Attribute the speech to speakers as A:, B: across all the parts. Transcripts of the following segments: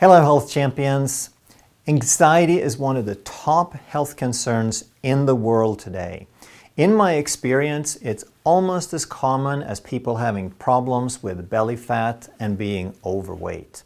A: Hello, health champions. Anxiety is one of the top health concerns in the world today. In my experience, it's almost as common as people having problems with belly fat and being overweight.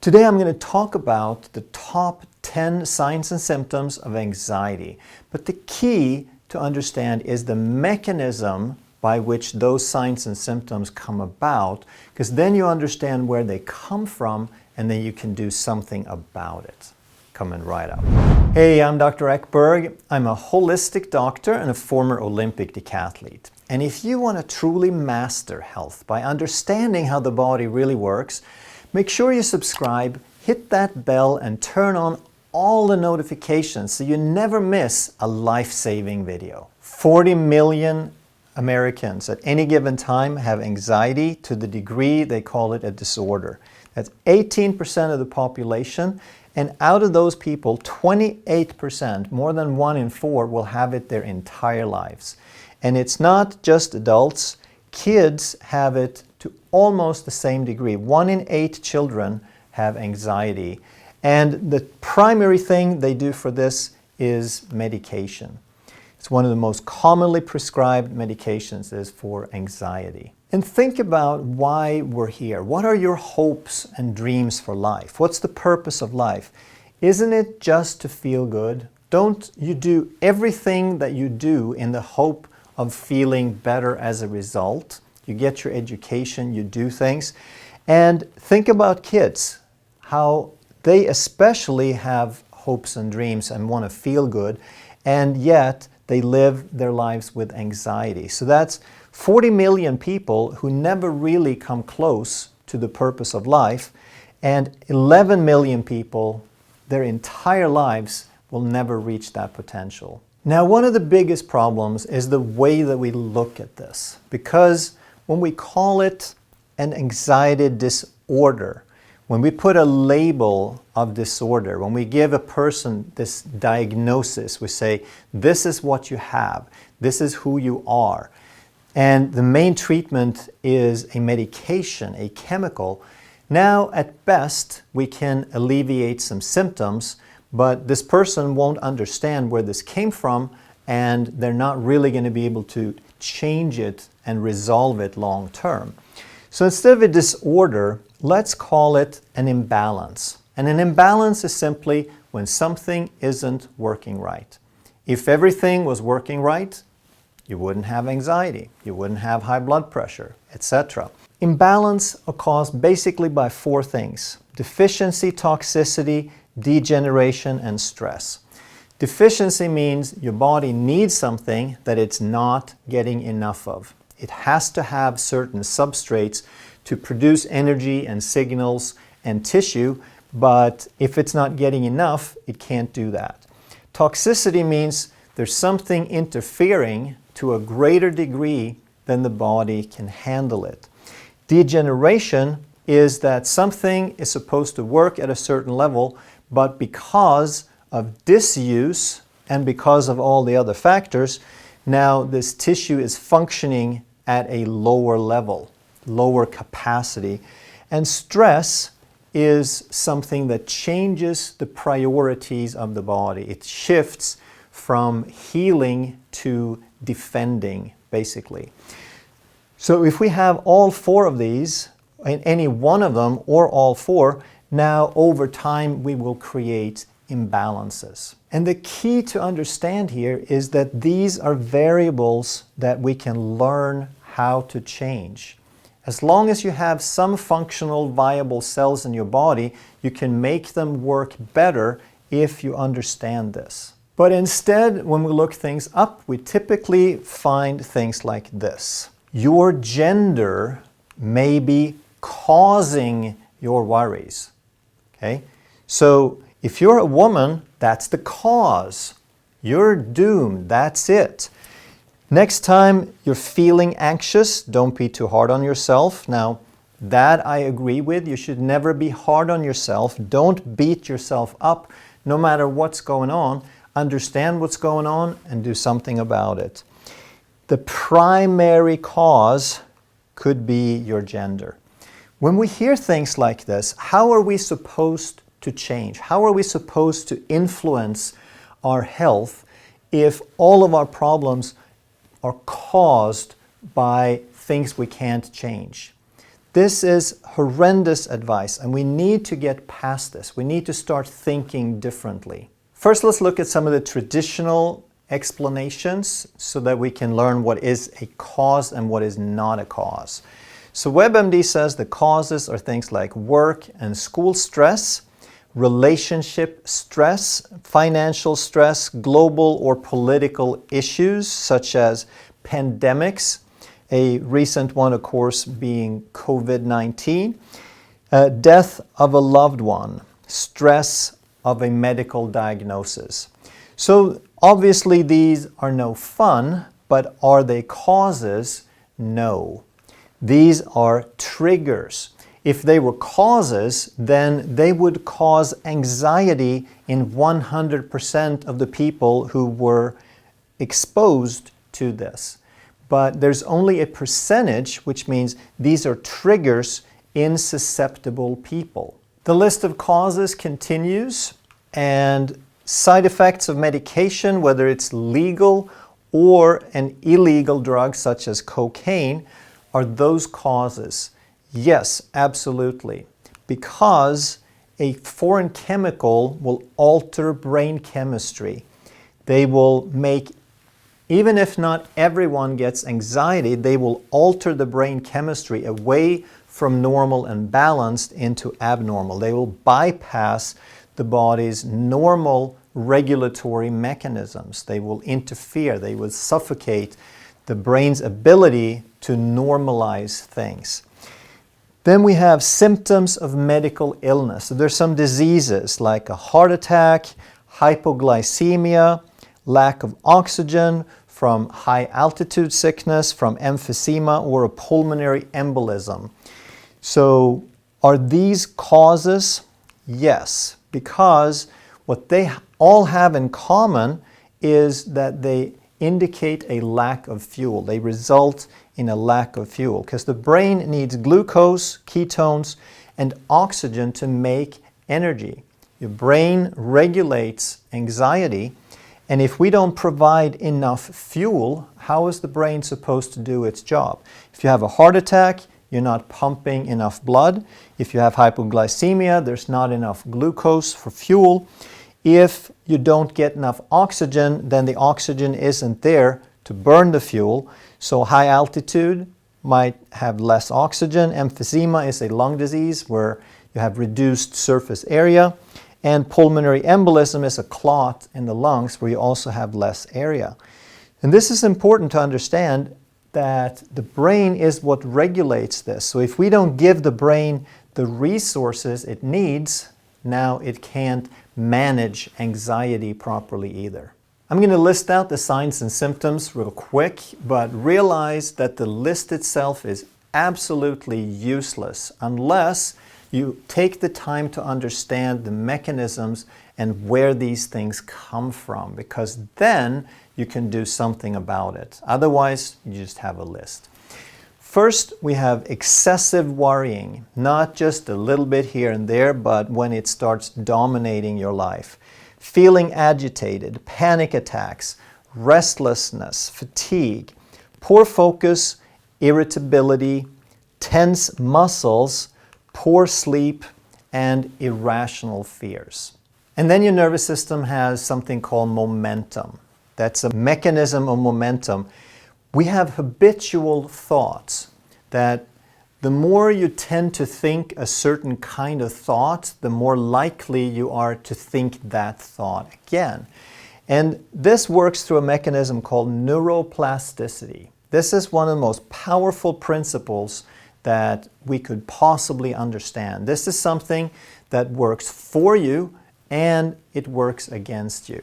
A: Today I'm going to talk about the top 10 signs and symptoms of anxiety. But the key to understand is the mechanism by which those signs and symptoms come about, because then you understand where they come from and then you can do something about it. Coming right up. Hey, I'm Dr. Ekberg. I'm a holistic doctor and a former Olympic decathlete. And if you want to truly master health by understanding how the body really works, make sure you subscribe, hit that bell, and turn on all the notifications so you never miss a life-saving video. 40 million Americans at any given time have anxiety to the degree they call it a disorder. That's 18% of the population, and out of those people, 28%, more than 1 in 4, will have it their entire lives. And it's not just adults, kids have it to almost the same degree. 1 in 8 children have anxiety. And the primary thing they do for this is medication. It's one of the most commonly prescribed medications is for anxiety. And think about why we're here. What are your hopes and dreams for life? What's the purpose of life? Isn't it just to feel good? Don't you do everything that you do in the hope of feeling better as a result? You get your education, you do things. And think about kids, how they especially have hopes and dreams and want to feel good, and yet they live their lives with anxiety. So that's 40 million people who never really come close to the purpose of life, and 11 million people, their entire lives, will never reach that potential. Now, one of the biggest problems is the way that we look at this, because when we call it an anxiety disorder, when we put a label of disorder, when we give a person this diagnosis, we say, this is what you have, this is who you are. And the main treatment is a medication, a chemical. Now, at best, we can alleviate some symptoms, but this person won't understand where this came from, and they're not really going to be able to change it and resolve it long term. So instead of a disorder, let's call it an imbalance. And an imbalance is simply when something isn't working right. If everything was working right, you wouldn't have anxiety, you wouldn't have high blood pressure, etc. Imbalance are caused basically by 4 things: deficiency, toxicity, degeneration, and stress. Deficiency means your body needs something that it's not getting enough of. It has to have certain substrates to produce energy and signals and tissue, but if it's not getting enough, it can't do that. Toxicity means there's something interfering to a greater degree than the body can handle it. Degeneration is that something is supposed to work at a certain level, but because of disuse and because of all the other factors, now this tissue is functioning at a lower level, lower capacity. And stress is something that changes the priorities of the body. It shifts from healing to defending, basically. So if we have all 4 of these, and any one of them or all 4, now over time we will create imbalances. And the key to understand here is that these are variables that we can learn how to change. As long as you have some functional, viable cells in your body, you can make them work better if you understand this. But instead, when we look things up, we typically find things like this. Your gender may be causing your worries. Okay? So if you're a woman, that's the cause. You're doomed. That's it. Next time you're feeling anxious, don't be too hard on yourself. Now, that I agree with. You should never be hard on yourself. Don't beat yourself up no matter what's going on. Understand what's going on and do something about it. The primary cause could be your gender. When we hear things like this, how are we supposed to change? How are we supposed to influence our health if all of our problems are caused by things we can't change? This is horrendous advice, and we need to get past this. We need to start thinking differently. First, let's look at some of the traditional explanations so that we can learn what is a cause and what is not a cause. So WebMD says the causes are things like work and school stress, relationship stress, financial stress, global or political issues such as pandemics, a recent one, of course, being COVID-19, death of a loved one, stress of a medical diagnosis. So obviously these are no fun, but are they causes? No. These are triggers. If they were causes, then they would cause anxiety in 100% of the people who were exposed to this. But there's only a percentage, which means these are triggers in susceptible people. The list of causes continues, and side effects of medication, whether it's legal or an illegal drug such as cocaine, are those causes? Yes, absolutely. Because a foreign chemical will alter brain chemistry. They will make, even if not everyone gets anxiety, they will alter the brain chemistry away from normal and balanced into abnormal. They will bypass the body's normal regulatory mechanisms. They will interfere. They will suffocate the brain's ability to normalize things. Then we have symptoms of medical illness. So there's some diseases like a heart attack, hypoglycemia, lack of oxygen, from high altitude sickness, from emphysema, or a pulmonary embolism. So are these causes? Yes, because what they all have in common is that they indicate a lack of fuel. They result in a lack of fuel because the brain needs glucose, ketones, and oxygen to make energy. Your brain regulates anxiety, and if we don't provide enough fuel, how is the brain supposed to do its job? If you have a heart attack, you're not pumping enough blood. If you have hypoglycemia, there's not enough glucose for fuel. If you don't get enough oxygen, then the oxygen isn't there to burn the fuel. So high altitude might have less oxygen. Emphysema is a lung disease where you have reduced surface area. And pulmonary embolism is a clot in the lungs where you also have less area. And this is important to understand, that the brain is what regulates this. So if we don't give the brain the resources it needs, now it can't manage anxiety properly either. I'm going to list out the signs and symptoms real quick, but realize that the list itself is absolutely useless unless you take the time to understand the mechanisms and where these things come from, because then you can do something about it. Otherwise, you just have a list. First, we have excessive worrying, not just a little bit here and there, but when it starts dominating your life. Feeling agitated, panic attacks, restlessness, fatigue, poor focus, irritability, tense muscles, poor sleep, and irrational fears. And then your nervous system has something called momentum. That's a mechanism of momentum. We have habitual thoughts that the more you tend to think a certain kind of thought, the more likely you are to think that thought again. And this works through a mechanism called neuroplasticity. This is one of the most powerful principles that we could possibly understand. This is something that works for you and it works against you.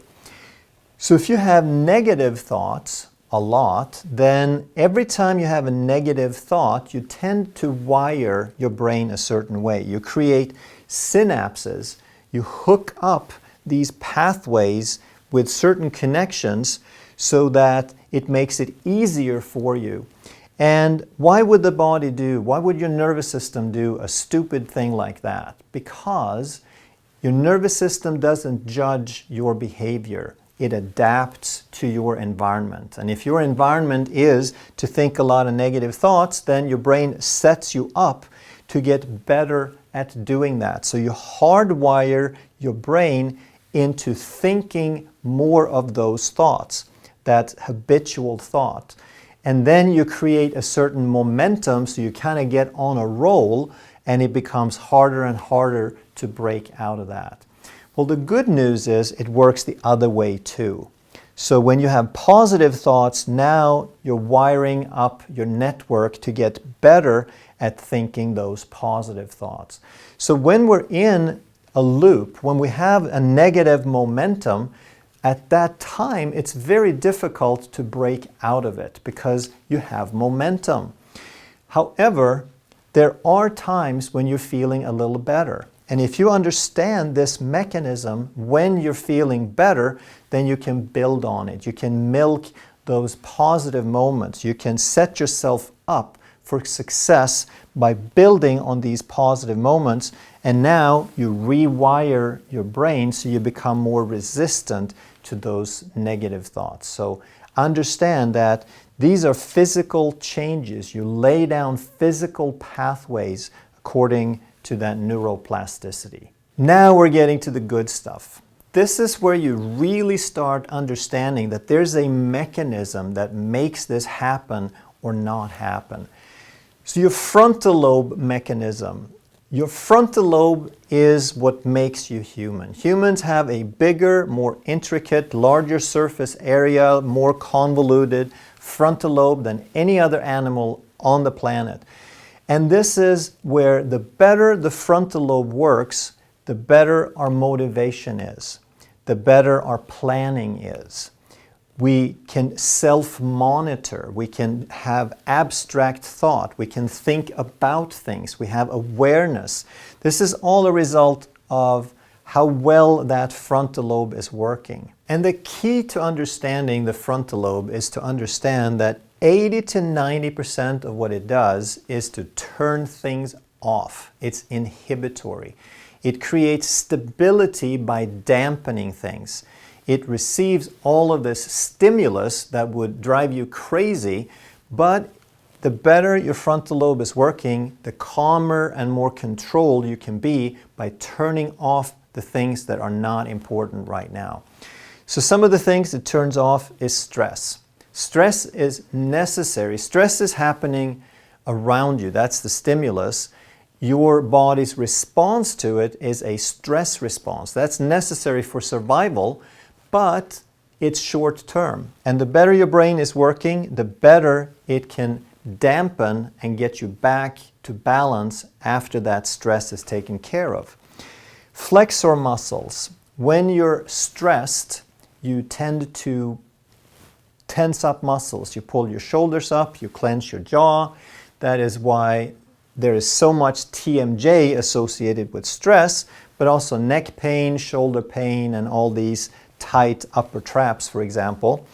A: So if you have negative thoughts a lot, then every time you have a negative thought, you tend to wire your brain a certain way. You create synapses. You hook up these pathways with certain connections so that it makes it easier for you. And why would why would your nervous system do a stupid thing like that? Because your nervous system doesn't judge your behavior. It adapts to your environment. And if your environment is to think a lot of negative thoughts, then your brain sets you up to get better at doing that. So you hardwire your brain into thinking more of those thoughts, that habitual thought. And then you create a certain momentum, so you kind of get on a roll, and it becomes harder and harder to break out of that. Well, the good news is it works the other way too. So when you have positive thoughts, now you're wiring up your network to get better at thinking those positive thoughts. So when we're in a loop, when we have a negative momentum, at that time it's very difficult to break out of it because you have momentum. However, there are times when you're feeling a little better. And if you understand this mechanism, when you're feeling better, then you can build on it. You can milk those positive moments. You can set yourself up for success by building on these positive moments. And now you rewire your brain so you become more resistant to those negative thoughts. So understand that these are physical changes. You lay down physical pathways according to that neuroplasticity. Now we're getting to the good stuff. This is where you really start understanding that there's a mechanism that makes this happen or not happen. So your frontal lobe mechanism. Your frontal lobe is what makes you human. Humans have a bigger, more intricate, larger surface area, more convoluted frontal lobe than any other animal on the planet. And this is where the better the frontal lobe works, the better our motivation is, the better our planning is. We can self-monitor, we can have abstract thought, we can think about things, we have awareness. This is all a result of how well that frontal lobe is working. And the key to understanding the frontal lobe is to understand that 80 to 90% of what it does is to turn things off. It's inhibitory. It creates stability by dampening things. It receives all of this stimulus that would drive you crazy, but the better your frontal lobe is working, the calmer and more controlled you can be by turning off the things that are not important right now. So some of the things it turns off is stress. Stress is necessary. Stress is happening around you. That's the stimulus. Your body's response to it is a stress response. That's necessary for survival, but it's short term. And the better your brain is working, the better it can dampen and get you back to balance after that stress is taken care of. Flexor muscles. When you're stressed, you tend to tense up muscles. You pull your shoulders up, you clench your jaw. That is why there is so much TMJ associated with stress, but also neck pain, shoulder pain, and all these tight upper traps, for example.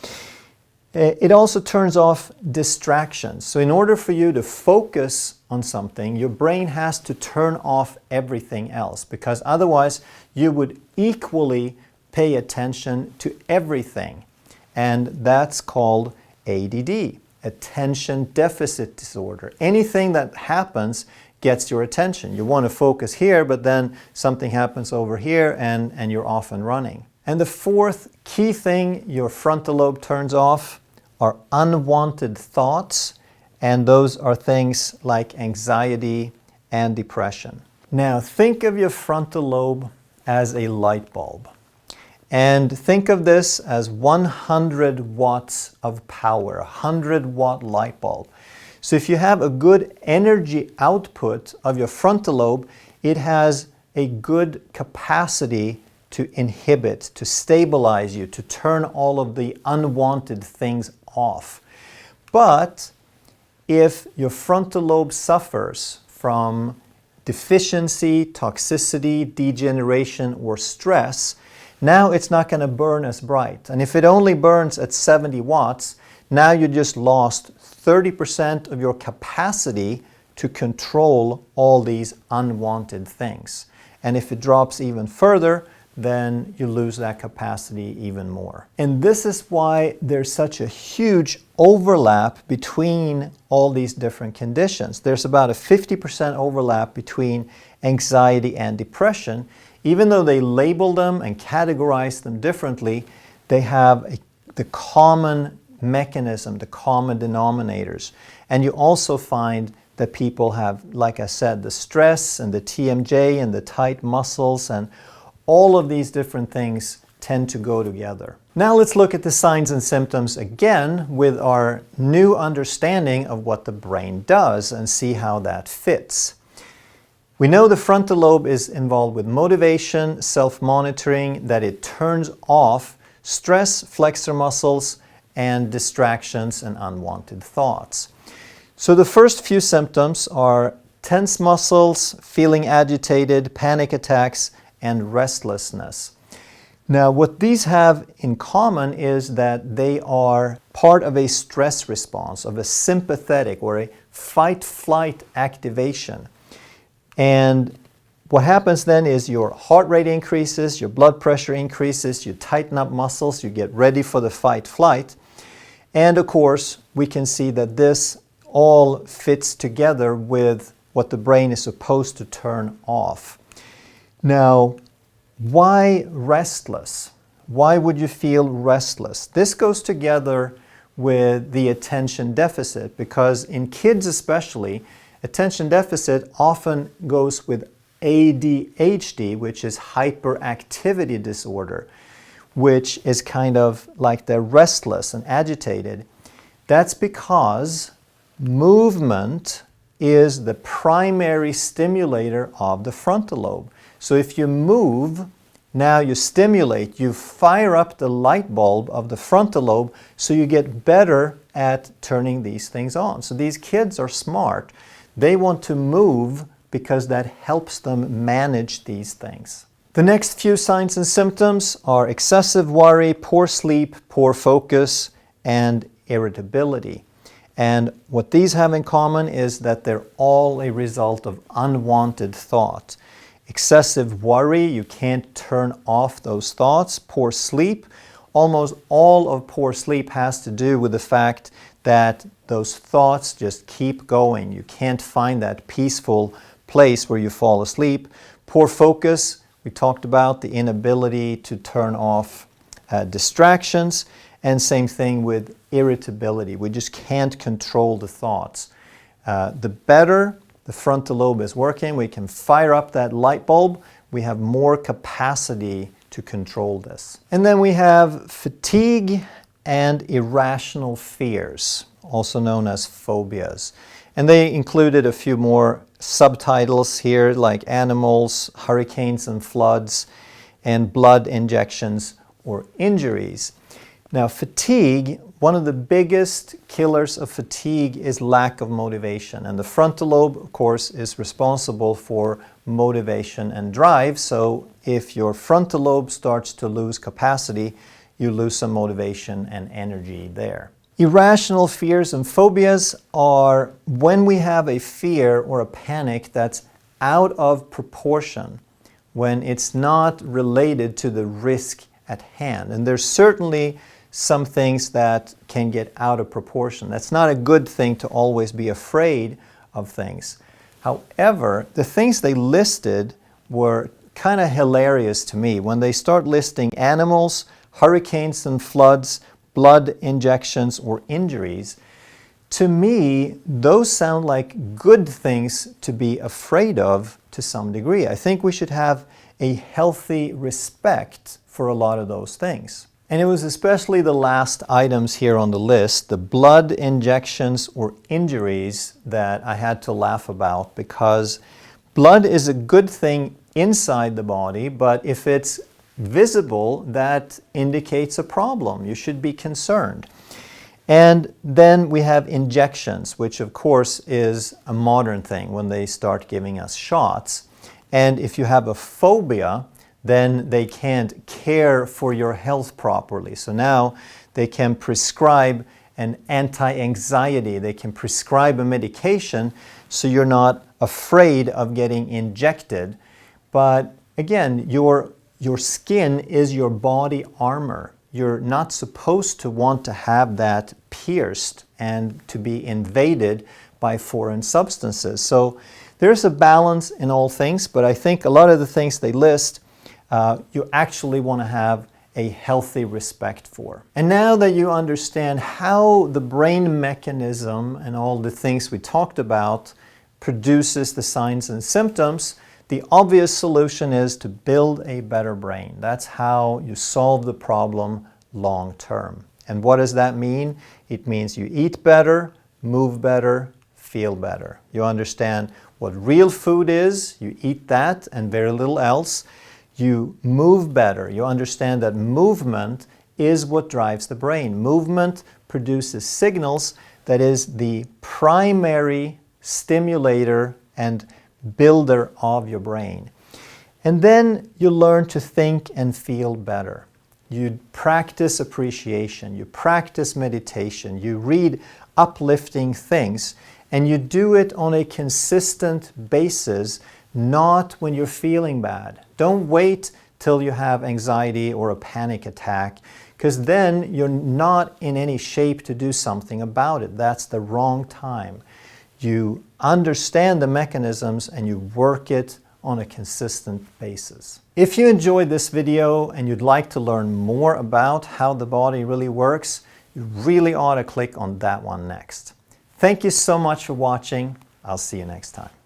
A: It also turns off distractions. So in order for you to focus on something, your brain has to turn off everything else, because otherwise you would equally pay attention to everything. And that's called ADD, attention deficit disorder. Anything that happens gets your attention. You want to focus here, but then something happens over here and you're off and running. And the fourth key thing your frontal lobe turns off are unwanted thoughts, and those are things like anxiety and depression. Now think of your frontal lobe as a light bulb. And think of this as 100 watts of power, a 100-watt light bulb. So if you have a good energy output of your frontal lobe, it has a good capacity to inhibit, to stabilize you, to turn all of the unwanted things off. But if your frontal lobe suffers from deficiency, toxicity, degeneration, or stress, now it's not going to burn as bright. And if it only burns at 70 watts, now you just lost 30% of your capacity to control all these unwanted things. And if it drops even further, then you lose that capacity even more. And this is why there's such a huge overlap between all these different conditions. There's about a 50% overlap between anxiety and depression. Even though they label them and categorize them differently, they have the common mechanism, the common denominators. And you also find that people have, like I said, the stress and the TMJ and the tight muscles, and all of these different things tend to go together. Now let's look at the signs and symptoms again with our new understanding of what the brain does and see how that fits. We know the frontal lobe is involved with motivation, self-monitoring, that it turns off stress, flexor muscles, and distractions and unwanted thoughts. So the first few symptoms are tense muscles, feeling agitated, panic attacks, and restlessness. Now, what these have in common is that they are part of a stress response, of a sympathetic or a fight-flight activation. And what happens then is your heart rate increases, your blood pressure increases, you tighten up muscles, you get ready for the fight-flight. And of course, we can see that this all fits together with what the brain is supposed to turn off. Now, why restless? Why would you feel restless? This goes together with the attention deficit, because in kids especially, attention deficit often goes with ADHD, which is hyperactivity disorder, which is kind of like they're restless and agitated. That's because movement is the primary stimulator of the frontal lobe. So if you move, now you stimulate, you fire up the light bulb of the frontal lobe, so you get better at turning these things on. So these kids are smart. They want to move because that helps them manage these things. The next few signs and symptoms are excessive worry, poor sleep, poor focus, and irritability. And what these have in common is that they're all a result of unwanted thought. Excessive worry, you can't turn off those thoughts. Poor sleep, almost all of poor sleep has to do with the fact that those thoughts just keep going. You can't find that peaceful place where you fall asleep. Poor focus, we talked about the inability to turn off distractions, and same thing with irritability. We just can't control the thoughts. The better the frontal lobe is working, we can fire up that light bulb, we have more capacity to control this. And then we have fatigue and irrational fears, also known as phobias. And they included a few more subtitles here, like animals, hurricanes and floods, and blood injections or injuries. Now, fatigue, one of the biggest killers of fatigue is lack of motivation. And the frontal lobe, of course, is responsible for motivation and drive. So if your frontal lobe starts to lose capacity, you lose some motivation and energy there. Irrational fears and phobias are when we have a fear or a panic that's out of proportion, when it's not related to the risk at hand. And there's certainly some things that can get out of proportion. That's not a good thing to always be afraid of things. However, the things they listed were kind of hilarious to me. When they start listing animals, hurricanes and floods, blood injections or injuries, to me, those sound like good things to be afraid of to some degree. I think we should have a healthy respect for a lot of those things. And it was especially the last items here on the list, the blood injections or injuries, that I had to laugh about, because blood is a good thing inside the body, but if it's visible, that indicates a problem. You should be concerned. And then we have injections, which of course is a modern thing when they start giving us shots. And if you have a phobia, then they can't care for your health properly. So now they can prescribe an anti-anxiety. They can prescribe a medication so you're not afraid of getting injected. But again, your skin is your body armor. You're not supposed to want to have that pierced and to be invaded by foreign substances. So there's a balance in all things, but I think a lot of the things they list, you actually want to have a healthy respect for. And now that you understand how the brain mechanism and all the things we talked about produces the signs and symptoms, the obvious solution is to build a better brain. That's how you solve the problem long term. And what does that mean? It means you eat better, move better, feel better. You understand what real food is, you eat that and very little else. You move better. You understand that movement is what drives the brain. Movement produces signals that is the primary stimulator and builder of your brain. And then you learn to think and feel better. You practice appreciation, you practice meditation, you read uplifting things, and you do it on a consistent basis, not when you're feeling bad. Don't wait till you have anxiety or a panic attack, because then you're not in any shape to do something about it. That's the wrong time. You understand the mechanisms and you work it on a consistent basis. If you enjoyed this video and you'd like to learn more about how the body really works, you really ought to click on that one next. Thank you so much for watching. I'll see you next time.